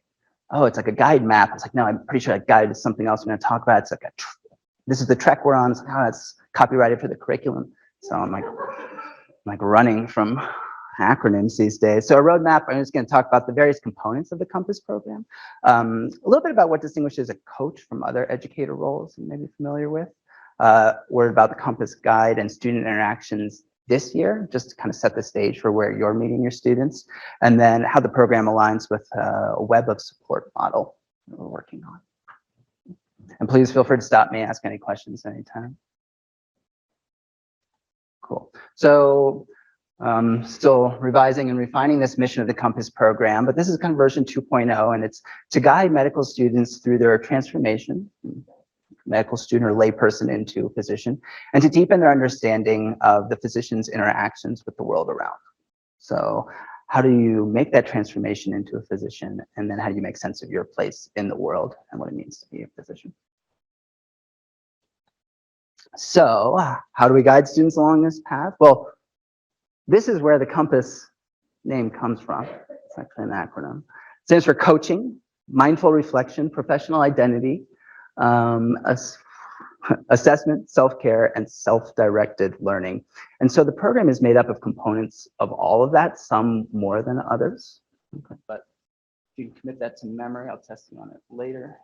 oh, it's like a guide map. I was like, no, I'm pretty sure that guide is something else I'm going to talk about. It's like this is the trek we're on. It's like, oh, it's copyrighted for the curriculum. So I'm like running from acronyms these days. So a roadmap, I'm just going to talk about the various components of the COMPASS program. A little bit about what distinguishes a coach from other educator roles you may be familiar with. Word about the COMPASS guide and student interactions this year, just to kind of set the stage for where you're meeting your students, and then how the program aligns with a web of support model that we're working on. And please feel free to stop me, ask any questions anytime. Cool. So still revising and refining this mission of the COMPASS program, but this is kind of version 2.0, and it's to guide medical students through their transformation, medical student or layperson into a physician, and to deepen their understanding of the physician's interactions with the world around. So how do you make that transformation into a physician, and then how do you make sense of your place in the world and what it means to be a physician? So how do we guide students along this path? Well, this is where the COMPASS name comes from. It's actually an acronym. It stands for coaching, mindful reflection, professional identity, assessment, self-care, and self-directed learning. And so the program is made up of components of all of that, some more than others. Okay. But if you can commit that to memory, I'll test you on it later.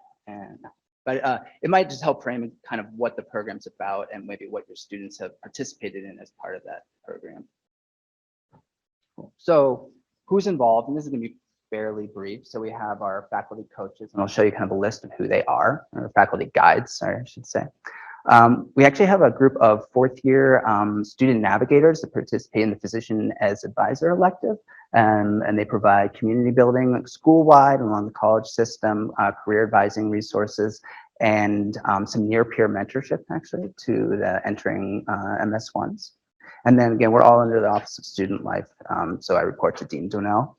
But it might just help frame kind of what the program's about and maybe what your students have participated in as part of that program. Cool. So who's involved? And this is going to be fairly brief. So we have our faculty coaches, and I'll show you kind of a list of who they are, or faculty guides, sorry, I should say. We actually have a group of fourth-year student navigators that participate in the Physician as Advisor elective, and they provide community building like school-wide along the college system, career advising resources, and some near-peer mentorship actually to the entering MS1s. And then again, we're all under the Office of Student Life, so I report to Dean Donnell.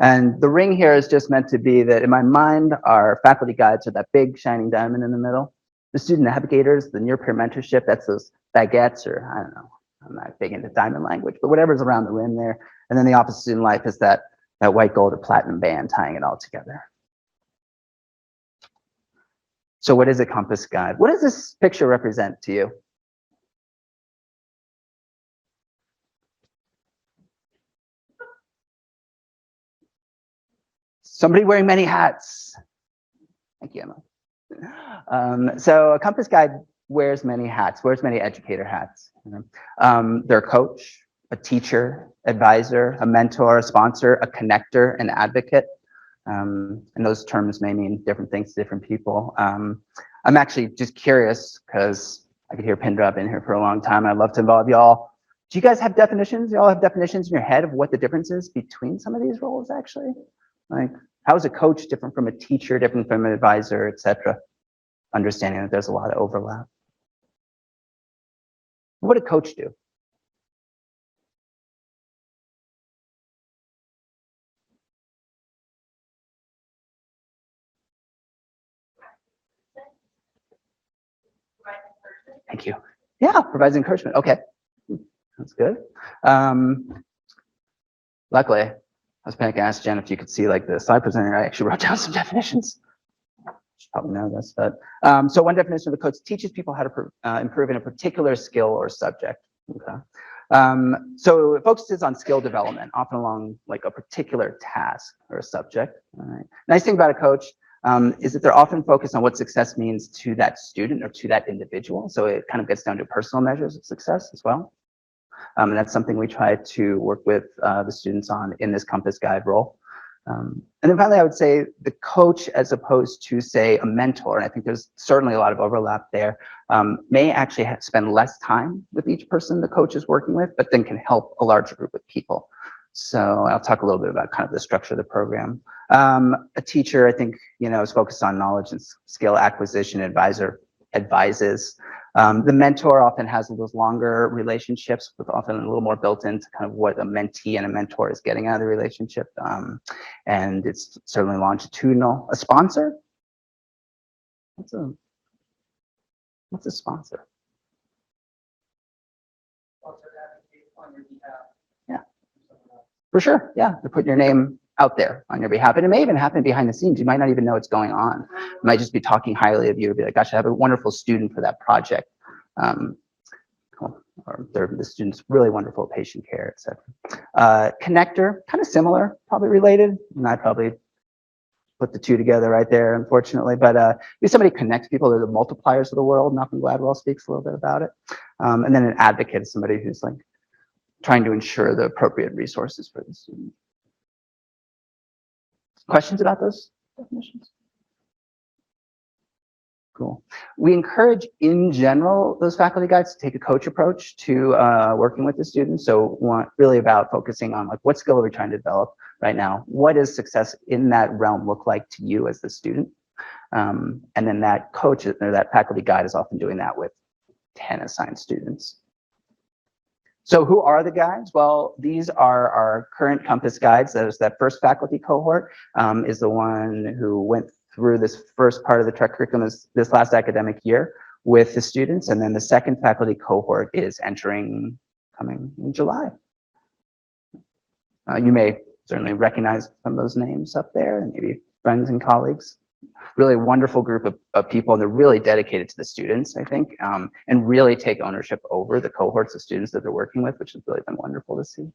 And the ring here is just meant to be that in my mind, our faculty guides are that big shining diamond in the middle. The student navigators, the near-peer mentorship, that's those baguettes, or I don't know, I'm not big into diamond language, but whatever's around the rim there. And then the Office of Student Life is that white, gold, or platinum band tying it all together. So what is a COMPASS guide? What does this picture represent to you? Somebody wearing many hats. Thank you, Emma. So a COMPASS guide wears many hats, wears many educator hats. They're a coach, a teacher, advisor, a mentor, a sponsor, a connector, an advocate. And those terms may mean different things to different people. I'm actually just curious because I could hear pin drop in here for a long time. I'd love to involve y'all. Do you guys have definitions? You all have definitions in your head of what the difference is between some of these roles actually? Like, how is a coach different from a teacher, different from an advisor, et cetera? Understanding that there's a lot of overlap. What did coach do? Thank you. Yeah, provides encouragement. Okay, that's good. Luckily, I was panicking. I asked Jen if you could see like the slide presenting. I actually wrote down some definitions. You should probably know this, but so one definition of the coach teaches people how to improve in a particular skill or subject. Okay. So it focuses on skill development, often along like a particular task or a subject. All right. Nice thing about a coach is that they're often focused on what success means to that student or to that individual. So it kind of gets down to personal measures of success as well. And that's something we try to work with the students on in this Compass Guide role. And then finally, I would say the coach, as opposed to say a mentor, and I think there's certainly a lot of overlap there, may actually spend less time with each person the coach is working with, but then can help a larger group of people. So I'll talk a little bit about kind of the structure of the program. A teacher, I think, is focused on knowledge and skill acquisition. Advisor advises. The mentor often has those longer relationships with often a little more built into kind of what a mentee and a mentor is getting out of the relationship. And it's certainly longitudinal. A sponsor? What's a sponsor? Yeah, for sure. Yeah, they're putting your name out there on your behalf. And it may even happen behind the scenes. You might not even know what's going on. It might just be talking highly of you, be like, gosh, I have a wonderful student for that project. Or the student's really wonderful at patient care, et cetera. Connector, kind of similar, probably related. And I probably put the two together right there, unfortunately. But be somebody who connects people. They're the multipliers of the world. Malcolm Gladwell speaks a little bit about it. And then an advocate is somebody who's like trying to ensure the appropriate resources for the student. Questions about those definitions? Cool. We encourage, in general, those faculty guides to take a coach approach to working with the students. So really about focusing on like what skill are we trying to develop right now? What does success in that realm look like to you as the student? And then that coach or that faculty guide is often doing that with 10 assigned students. So who are the guides? Well, these are our current Compass guides. There's that first faculty cohort is the one who went through this first part of the Trek curriculum this last academic year with the students. And then the second faculty cohort is coming in July. You may certainly recognize some of those names up there, and maybe friends and colleagues. Really wonderful group of people, and they're really dedicated to the students, I think, and really take ownership over the cohorts of students that they're working with, which has really been wonderful to see.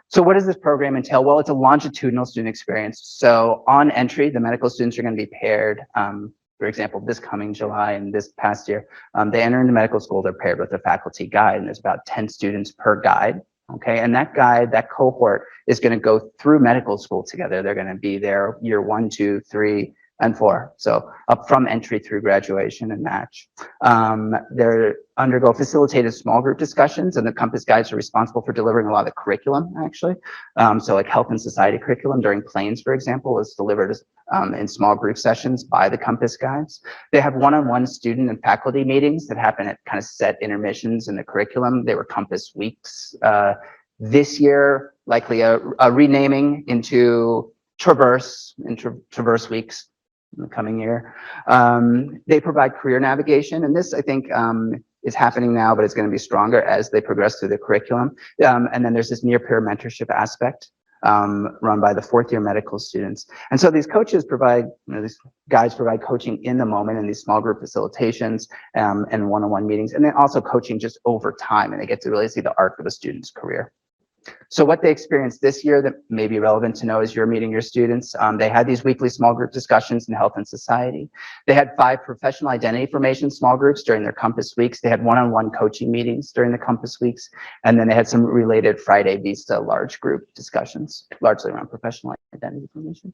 So what does this program entail? Well, it's a longitudinal student experience. So on entry, the medical students are going to be paired. For example, this coming July and this past year, they enter into medical school, they're paired with a faculty guide, and there's about 10 students per guide. Okay, and that guide, that cohort is going to go through medical school together. They're going to be there year 1, 2, 3, and 4. So up from entry through graduation and match. They undergo facilitated small group discussions, and the Compass guides are responsible for delivering a lot of the curriculum, actually. So like health and society curriculum during Plains, for example, was delivered in small group sessions by the Compass guides. They have one-on-one student and faculty meetings that happen at kind of set intermissions in the curriculum. They were Compass weeks. This year, likely a renaming into Traverse weeks in the coming year. They provide career navigation, and this, I think, is happening now, but it's going to be stronger as they progress through the curriculum. And then there's this near-peer mentorship aspect run by the fourth-year medical students. And so these coaches provide, these guides provide coaching in the moment in these small group facilitations and one-on-one meetings, and then also coaching just over time, and they get to really see the arc of a student's career. So what they experienced this year that may be relevant to know as you're meeting your students, they had these weekly small group discussions in health and society. They had 5 professional identity formation small groups during their Compass weeks. They had one-on-one coaching meetings during the Compass weeks. And then they had some related Friday Vista large group discussions, largely around professional identity formation.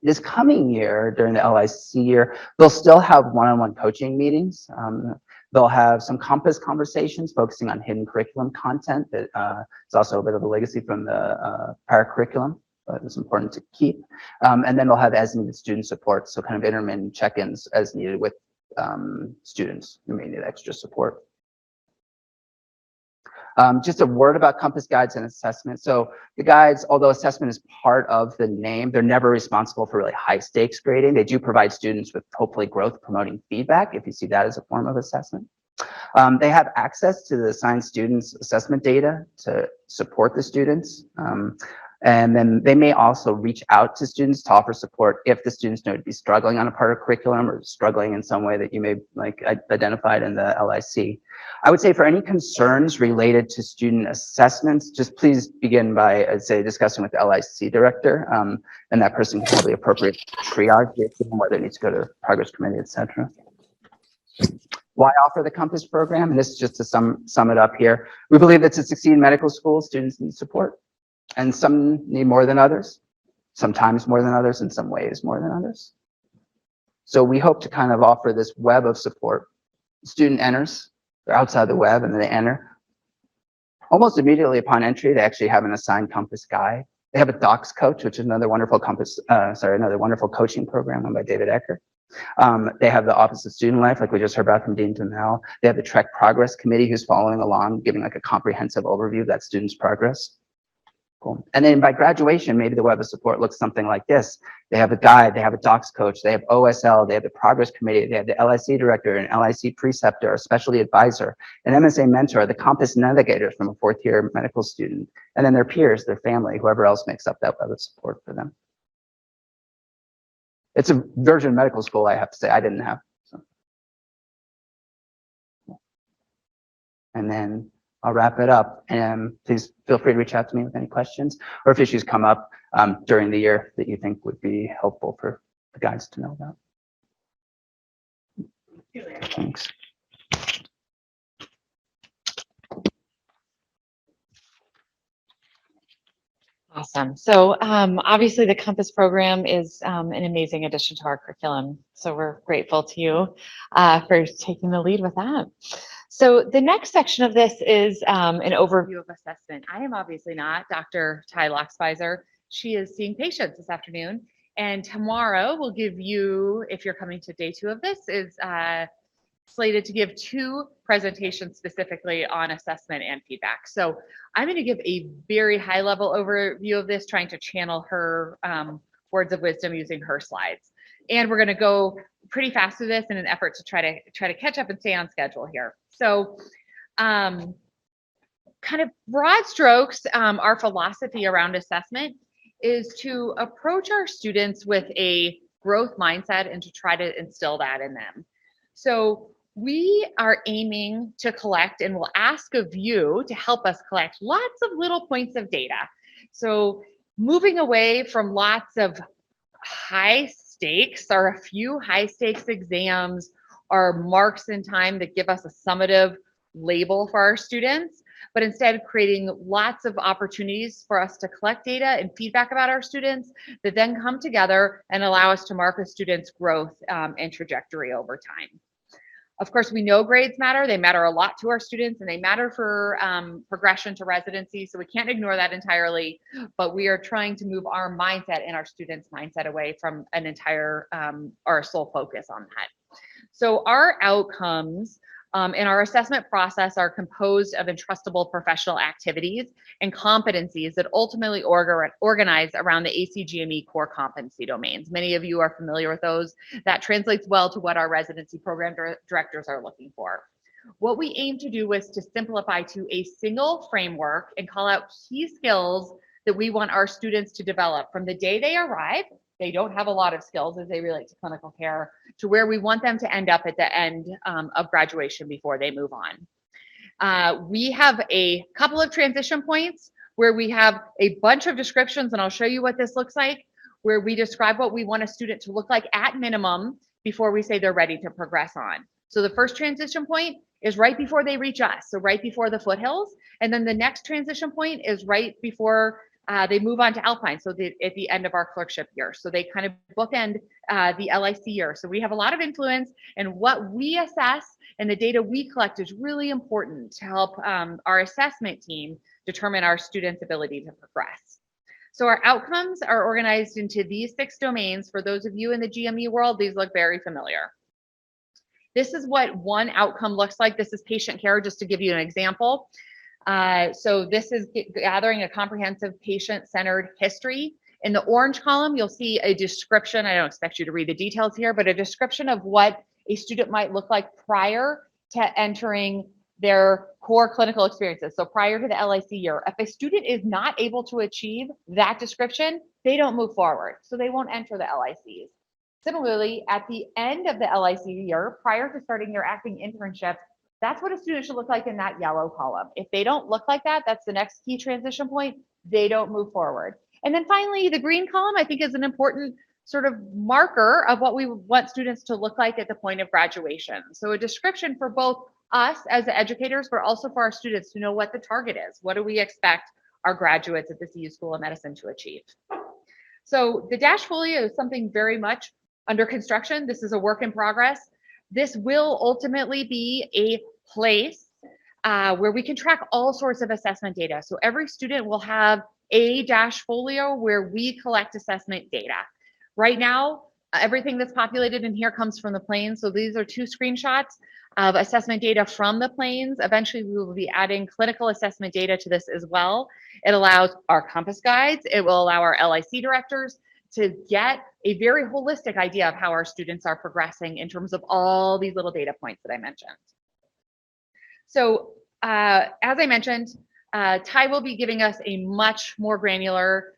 This coming year, during the LIC year, they'll still have one-on-one coaching meetings. They'll have some Compass conversations focusing on hidden curriculum content that is also a bit of a legacy from the prior curriculum, but it's important to keep. And then they'll have as needed student support, so kind of intermittent check-ins as needed with students who may need extra support. Just a word about Compass guides and assessment. So the guides, although assessment is part of the name, they're never responsible for really high stakes grading. They do provide students with hopefully growth promoting feedback, if you see that as a form of assessment. They have access to the assigned students' assessment data to support the students. And then they may also reach out to students to offer support if the students know to be struggling on a part of curriculum or struggling in some way that you may like identified in the LIC. I would say for any concerns related to student assessments, just please begin by, I'd say, discussing with the LIC director, and that person can have the appropriate triage, whether it needs to go to progress committee, etc. Why offer the Compass program? And this is just to sum it up here. We believe that to succeed in medical school, students need support. And some need more than others, sometimes more than others, in some ways more than others. So we hope to kind of offer this web of support. The student enters, they're outside the web, and then they enter. Almost immediately upon entry, they actually have an assigned Compass guide. They have a docs coach, which is another wonderful another wonderful coaching program run by David Ecker. They have the Office of Student Life, like we just heard about from Dean Entail. They have the TREC Progress Committee who's following along, giving like a comprehensive overview of that student's progress. Cool. And then by graduation, maybe the web of support looks something like this. They have a guide, they have a docs coach, they have OSL, they have the progress committee, they have the LIC director, an LIC preceptor, a specialty advisor, an MSA mentor, the Compass navigators from a fourth-year medical student, and then their peers, their family, whoever else makes up that web of support for them. It's a version of medical school, I have to say, I didn't have. So. And then I'll wrap it up, and please feel free to reach out to me with any questions or if issues come up during the year that you think would be helpful for the guides to know about. Thanks. Awesome. So obviously the Compass program is an amazing addition to our curriculum. So we're grateful to you for taking the lead with that. So the next section of this is an overview of assessment. I am obviously not Dr. Ty Loxpfizer. She is seeing patients this afternoon. And tomorrow we'll give you, if you're coming to day 2 of this, is slated to give 2 presentations specifically on assessment and feedback. So I'm going to give a very high level overview of this, trying to channel her words of wisdom using her slides. And we're going to go pretty fast through this in an effort to try to catch up and stay on schedule here. So kind of broad strokes, our philosophy around assessment is to approach our students with a growth mindset and to try to instill that in them. So we are aiming to collect, and we'll ask of you to help us collect lots of little points of data. So moving away from lots of high stakes or a few high stakes exams or marks in time that give us a summative label for our students, but instead creating lots of opportunities for us to collect data and feedback about our students that then come together and allow us to mark a student's growth and trajectory over time. Of course, we know grades matter. They matter a lot to our students, and they matter for progression to residency. So we can't ignore that entirely, but we are trying to move our mindset and our students' mindset away from an entire or sole focus on that. So our outcomes in our assessment process are composed of entrustable professional activities and competencies that ultimately organize around the ACGME core competency domains. Many of you are familiar with those. That translates well to what our residency program directors are looking for. What we aim to do is to simplify to a single framework and call out key skills that we want our students to develop from the day they arrive. They don't have a lot of skills as they relate to clinical care, to where we want them to end up at the end of graduation before they move on. We have a couple of transition points where we have a bunch of descriptions, and I'll show you what this looks like, where we describe what we want a student to look like at minimum before we say they're ready to progress on. So the first transition point is right before they reach us, so right before the foothills. And then the next transition point is right before they move on to Alpine, so at the end of our clerkship year. So they kind of bookend the LIC year. So we have a lot of influence, and what we assess and the data we collect is really important to help our assessment team determine our students' ability to progress. So our outcomes are organized into these 6 domains. For those of you in the GME world, these look very familiar. This is what one outcome looks like. This is patient care, just to give you an example. So this is gathering a comprehensive patient-centered history. In the orange column, you'll see a description. I don't expect you to read the details here, but a description of what a student might look like prior to entering their core clinical experiences. So prior to the LIC year, if a student is not able to achieve that description, they don't move forward. So they won't enter the LICs. Similarly, at the end of the LIC year, prior to starting their acting internship, that's what a student should look like in that yellow column. If they don't look like that, that's the next key transition point. They don't move forward. And then finally, the green column, I think, is an important sort of marker of what we want students to look like at the point of graduation. So a description for both us as educators, but also for our students to know what the target is. What do we expect our graduates at the CU School of Medicine to achieve? So the dash folio is something very much under construction. This is a work in progress. This will ultimately be a place where we can track all sorts of assessment data. So every student will have a dash folio where we collect assessment data. Right now, everything that's populated in here comes from the planes. So these are 2 screenshots of assessment data from the planes. Eventually, we will be adding clinical assessment data to this as well. It allows our Compass guides. It will allow our LIC directors to get a very holistic idea of how our students are progressing in terms of all these little data points that I mentioned. So as I mentioned, Ty will be giving us a much more granular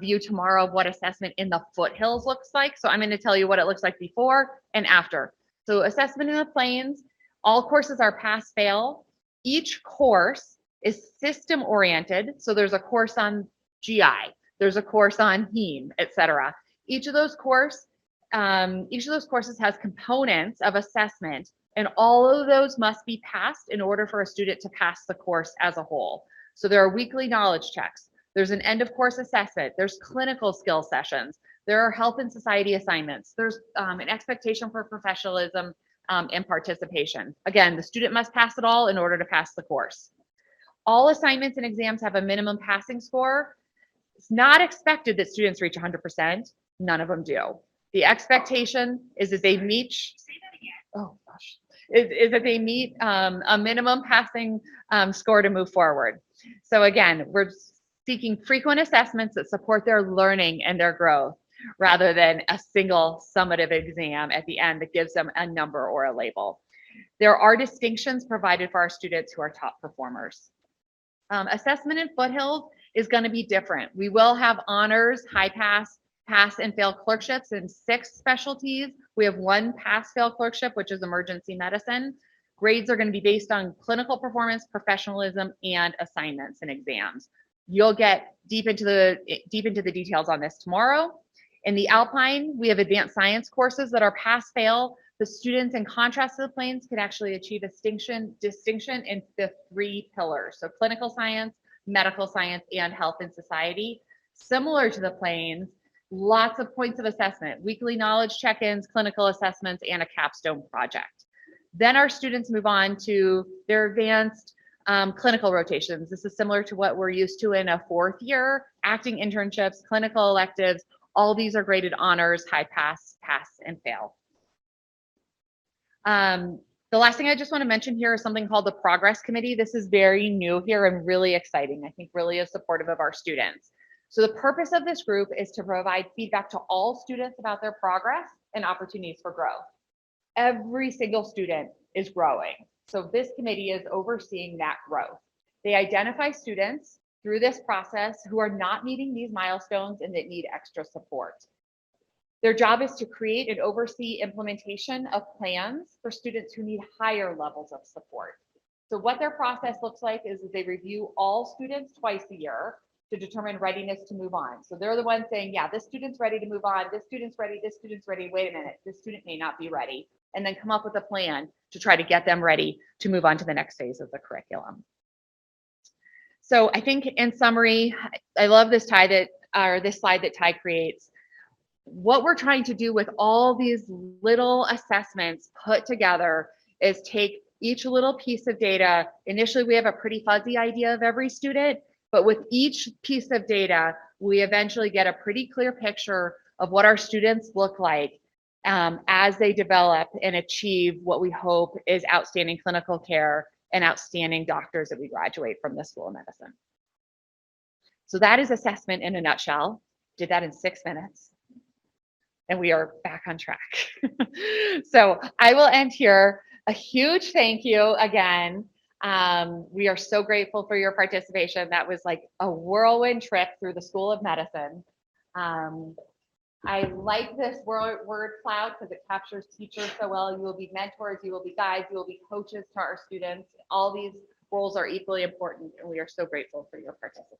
view tomorrow of what assessment in the foothills looks like. So I'm going to tell you what it looks like before and after. So assessment in the plains, all courses are pass-fail. Each course is system oriented. So there's a course on GI, there's a course on heme, etc. Each of those courses has components of assessment, and all of those must be passed in order for a student to pass the course as a whole. So there are weekly knowledge checks. There's an end of course assessment. There's clinical skill sessions. There are health and society assignments. There's an expectation for professionalism and participation. Again, the student must pass it all in order to pass the course. All assignments and exams have a minimum passing score. It's not expected that students reach 100%. None of them do. The expectation is that they meet, is that they meet a minimum passing score to move forward. So again, we're seeking frequent assessments that support their learning and their growth, rather than a single summative exam at the end that gives them a number or a label. There are distinctions provided for our students who are top performers. Assessment in foothills is going to be different. We will have honors, high pass, pass and fail clerkships in 6 specialties. We have 1 pass-fail clerkship, which is emergency medicine. Grades are going to be based on clinical performance, professionalism, and assignments and exams. You'll get deep into the details on this tomorrow. In the Alpine, we have advanced science courses that are pass-fail. The students, in contrast to the plains, can actually achieve distinction in the 3 pillars. So clinical science, medical science, and health and society. Similar to the plains, lots of points of assessment, weekly knowledge check-ins, clinical assessments, and a capstone project. Then our students move on to their advanced clinical rotations. This is similar to what we're used to in a 4th year, acting internships, clinical electives. All these are graded honors, high pass, pass, and fail. The last thing I just want to mention here is something called the Progress Committee. This is very new here and really exciting. I think really is supportive of our students. So the purpose of this group is to provide feedback to all students about their progress and opportunities for growth. Every single student is growing. So this committee is overseeing that growth. They identify students through this process who are not meeting these milestones and that need extra support. Their job is to create and oversee implementation of plans for students who need higher levels of support. So what their process looks like is that they review all students twice a year to determine readiness to move on. So they're the ones saying, yeah, this student's ready to move on, this student's ready, this student's ready, wait a minute, this student may not be ready, and then come up with a plan to try to get them ready to move on to the next phase of the curriculum. So I think in summary, I love this slide that Ty creates. What we're trying to do with all these little assessments put together is take each little piece of data. Initially, we have a pretty fuzzy idea of every student, but with each piece of data, we eventually get a pretty clear picture of what our students look like as they develop and achieve what we hope is outstanding clinical care and outstanding doctors that we graduate from the School of Medicine. So that is assessment in a nutshell. Did that in 6 minutes. And we are back on track. So I will end here. A huge thank you again. We are so grateful for your participation. That was like a whirlwind trip through the School of Medicine. I like this word cloud because it captures teachers so well. You will be mentors, you will be guides, you will be coaches to our students. All these roles are equally important, and we are so grateful for your participation.